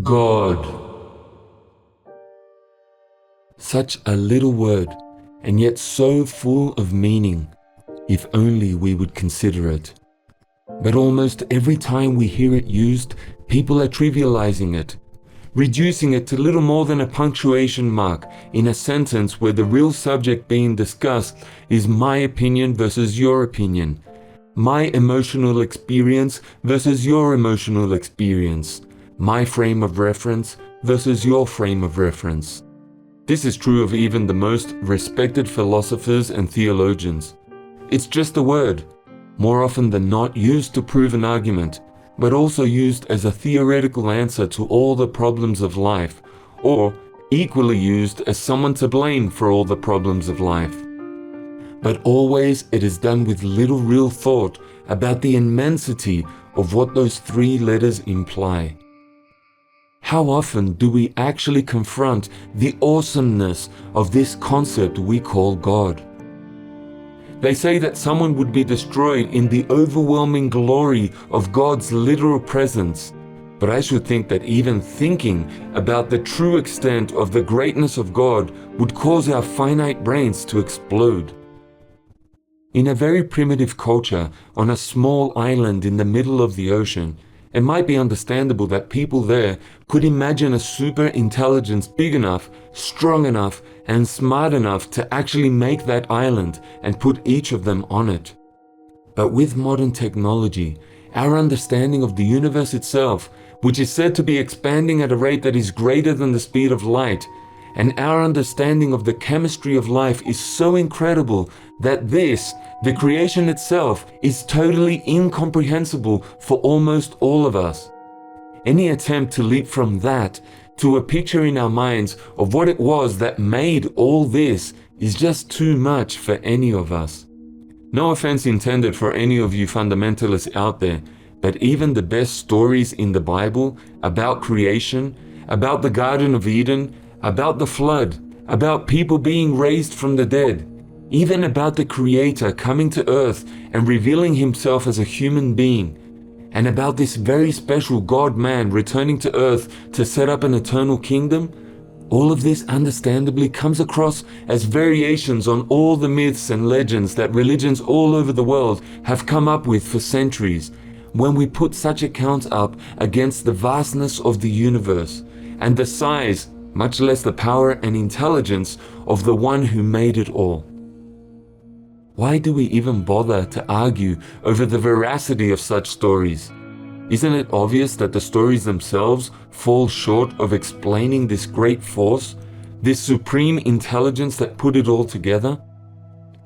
God. Such a little word, and yet so full of meaning, if only we would consider it. But almost every time we hear it used, people are trivializing it, reducing it to little more than a punctuation mark in a sentence where the real subject being discussed is my opinion versus your opinion, my emotional experience versus your emotional experience, my frame of reference versus your frame of reference. This is true of even the most respected philosophers and theologians. It's just a word, more often than not used to prove an argument, but also used as a theoretical answer to all the problems of life, or equally used as someone to blame for all the problems of life. But always it is done with little real thought about the immensity of what those three letters imply. How often do we actually confront the awesomeness of this concept we call God? They say that someone would be destroyed in the overwhelming glory of God's literal presence, but I should think that even thinking about the true extent of the greatness of God would cause our finite brains to explode. In a very primitive culture, on a small island in the middle of the ocean, it might be understandable that people there could imagine a super intelligence big enough, strong enough, and smart enough to actually make that island and put each of them on it. But with modern technology, our understanding of the universe itself, which is said to be expanding at a rate that is greater than the speed of light, and our understanding of the chemistry of life is so incredible that this, the creation itself, is totally incomprehensible for almost all of us. Any attempt to leap from that to a picture in our minds of what it was that made all this is just too much for any of us. No offense intended for any of you fundamentalists out there, but even the best stories in the Bible about creation, about the Garden of Eden, about the flood, about people being raised from the dead, even about the Creator coming to earth and revealing himself as a human being, and about this very special God-man returning to earth to set up an eternal kingdom, all of this understandably comes across as variations on all the myths and legends that religions all over the world have come up with for centuries, when we put such accounts up against the vastness of the universe and the size, much less the power and intelligence of the one who made it all. Why do we even bother to argue over the veracity of such stories? Isn't it obvious that the stories themselves fall short of explaining this great force, this supreme intelligence that put it all together?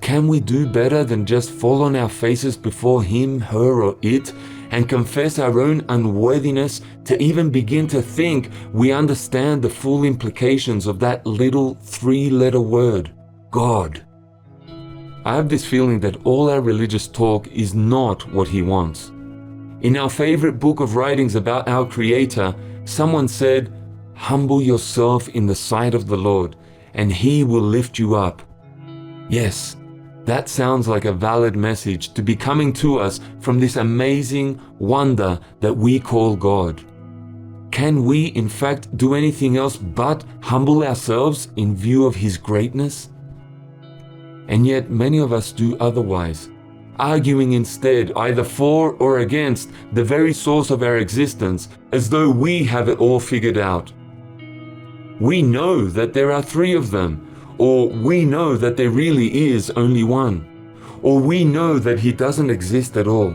Can we do better than just fall on our faces before him, her, or it, and confess our own unworthiness to even begin to think we understand the full implications of that little three-letter word, God? I have this feeling that all our religious talk is not what he wants. In our favorite book of writings about our Creator, someone said, "Humble yourself in the sight of the Lord, and he will lift you up." Yes, that sounds like a valid message to be coming to us from this amazing wonder that we call God. Can we, in fact, do anything else but humble ourselves in view of his greatness? And yet many of us do otherwise, arguing instead either for or against the very source of our existence, as though we have it all figured out. We know that there are three of them, or we know that there really is only one, or we know that he doesn't exist at all.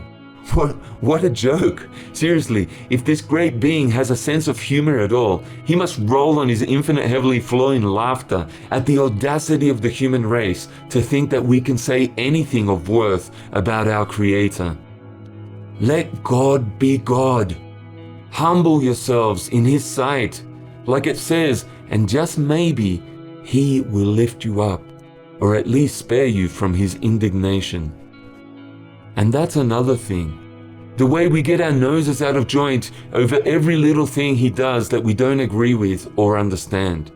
What a joke! Seriously, if this great being has a sense of humor at all, he must roll on his infinite heavenly floor in laughter at the audacity of the human race to think that we can say anything of worth about our Creator. Let God be God. Humble yourselves in his sight, like it says, and just maybe he will lift you up, or at least spare you from his indignation. And that's another thing. The way we get our noses out of joint over every little thing he does that we don't agree with or understand.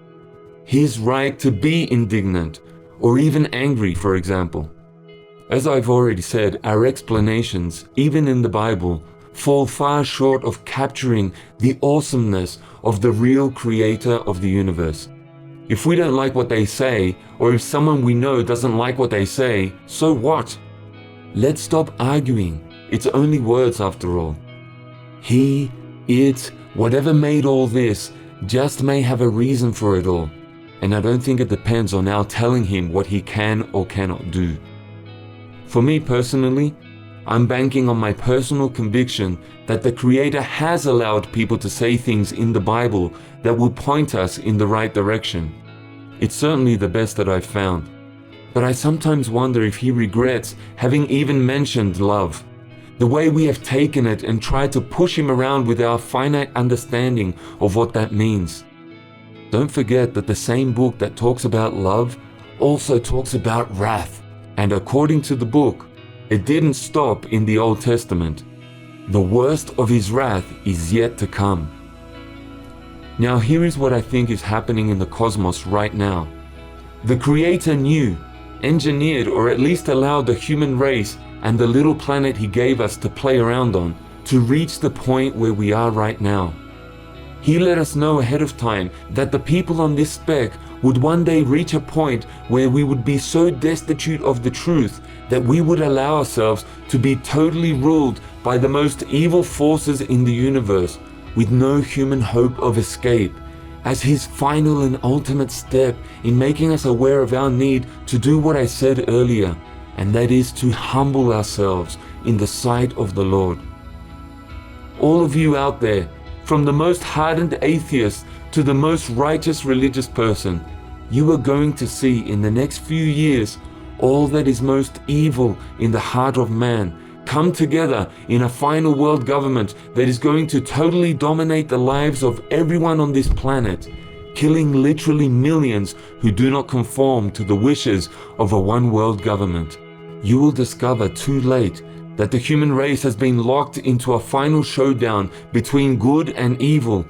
His right to be indignant, or even angry, for example. As I've already said, our explanations, even in the Bible, fall far short of capturing the awesomeness of the real creator of the universe. If we don't like what they say, or if someone we know doesn't like what they say, so what? Let's stop arguing. It's only words after all. He, it, whatever made all this, just may have a reason for it all. And I don't think it depends on our telling him what he can or cannot do. For me personally, I'm banking on my personal conviction that the Creator has allowed people to say things in the Bible that will point us in the right direction. It's certainly the best that I've found. But I sometimes wonder if he regrets having even mentioned love, the way we have taken it and tried to push him around with our finite understanding of what that means. Don't forget that the same book that talks about love also talks about wrath. And according to the book, it didn't stop in the Old Testament. The worst of his wrath is yet to come. Now here is what I think is happening in the cosmos right now. The Creator knew, engineered, or at least allowed the human race and the little planet he gave us to play around on to reach the point where we are right now. He let us know ahead of time that the people on this speck would one day reach a point where we would be so destitute of the truth that we would allow ourselves to be totally ruled by the most evil forces in the universe, with no human hope of escape, as his final and ultimate step in making us aware of our need to do what I said earlier, and that is to humble ourselves in the sight of the Lord. All of you out there, from the most hardened atheist to the most righteous religious person, you are going to see in the next few years all that is most evil in the heart of man come together in a final world government that is going to totally dominate the lives of everyone on this planet, killing literally millions who do not conform to the wishes of a one world government. You will discover too late that the human race has been locked into a final showdown between good and evil,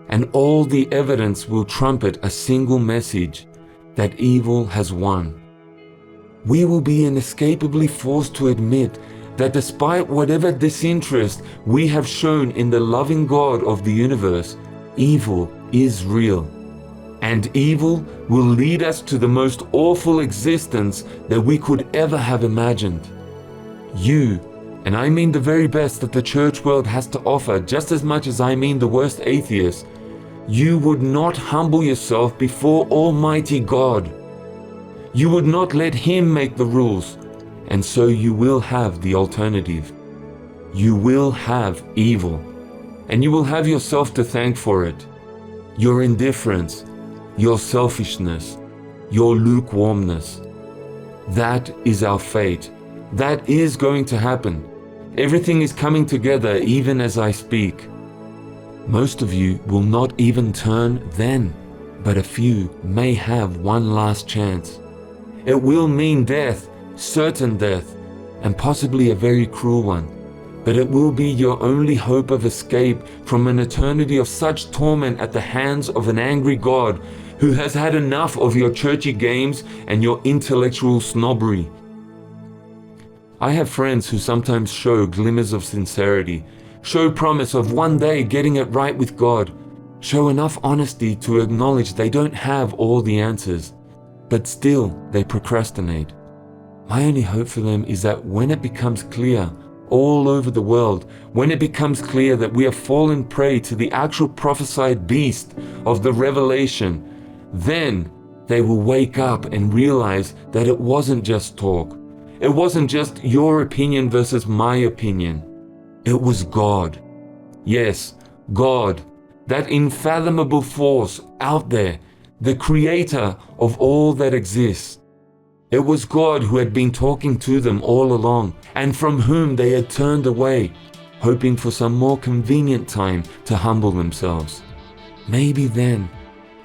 and all the evidence will trumpet a single message, that evil has won. We will be inescapably forced to admit that despite whatever disinterest we have shown in the loving God of the universe, evil is real. And evil will lead us to the most awful existence that we could ever have imagined. You, and I mean the very best that the church world has to offer just as much as I mean the worst atheists, you would not humble yourself before Almighty God. You would not let Him make the rules, and so you will have the alternative. You will have evil, and you will have yourself to thank for it. Your indifference, your selfishness, your lukewarmness. That is our fate. That is going to happen. Everything is coming together even as I speak. Most of you will not even turn then, but a few may have one last chance. It will mean death, certain death, and possibly a very cruel one, but it will be your only hope of escape from an eternity of such torment at the hands of an angry God who has had enough of your churchy games and your intellectual snobbery. I have friends who sometimes show glimmers of sincerity, show promise of one day getting it right with God, show enough honesty to acknowledge they don't have all the answers, but still they procrastinate. My only hope for them is that when it becomes clear all over the world, when it becomes clear that we have fallen prey to the actual prophesied beast of the revelation, then they will wake up and realize that it wasn't just talk. It wasn't just your opinion versus my opinion. It was God. Yes, God, that unfathomable force out there, the creator of all that exists. It was God who had been talking to them all along, and from whom they had turned away, hoping for some more convenient time to humble themselves. Maybe then,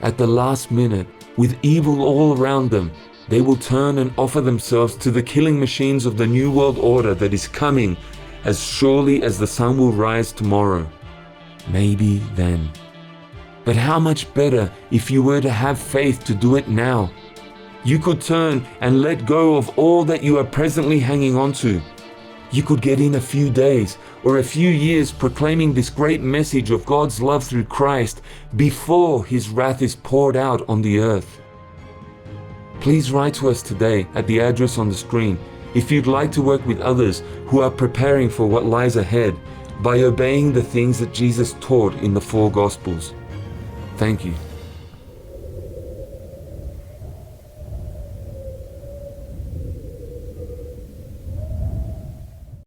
at the last minute, with evil all around them, they will turn and offer themselves to the killing machines of the New World Order that is coming as surely as the sun will rise tomorrow. Maybe then. But how much better if you were to have faith to do it now? You could turn and let go of all that you are presently hanging on to. You could get in a few days or a few years proclaiming this great message of God's love through Christ before His wrath is poured out on the earth. Please write to us today at the address on the screen if you'd like to work with others who are preparing for what lies ahead by obeying the things that Jesus taught in the 4 Gospels. Thank you.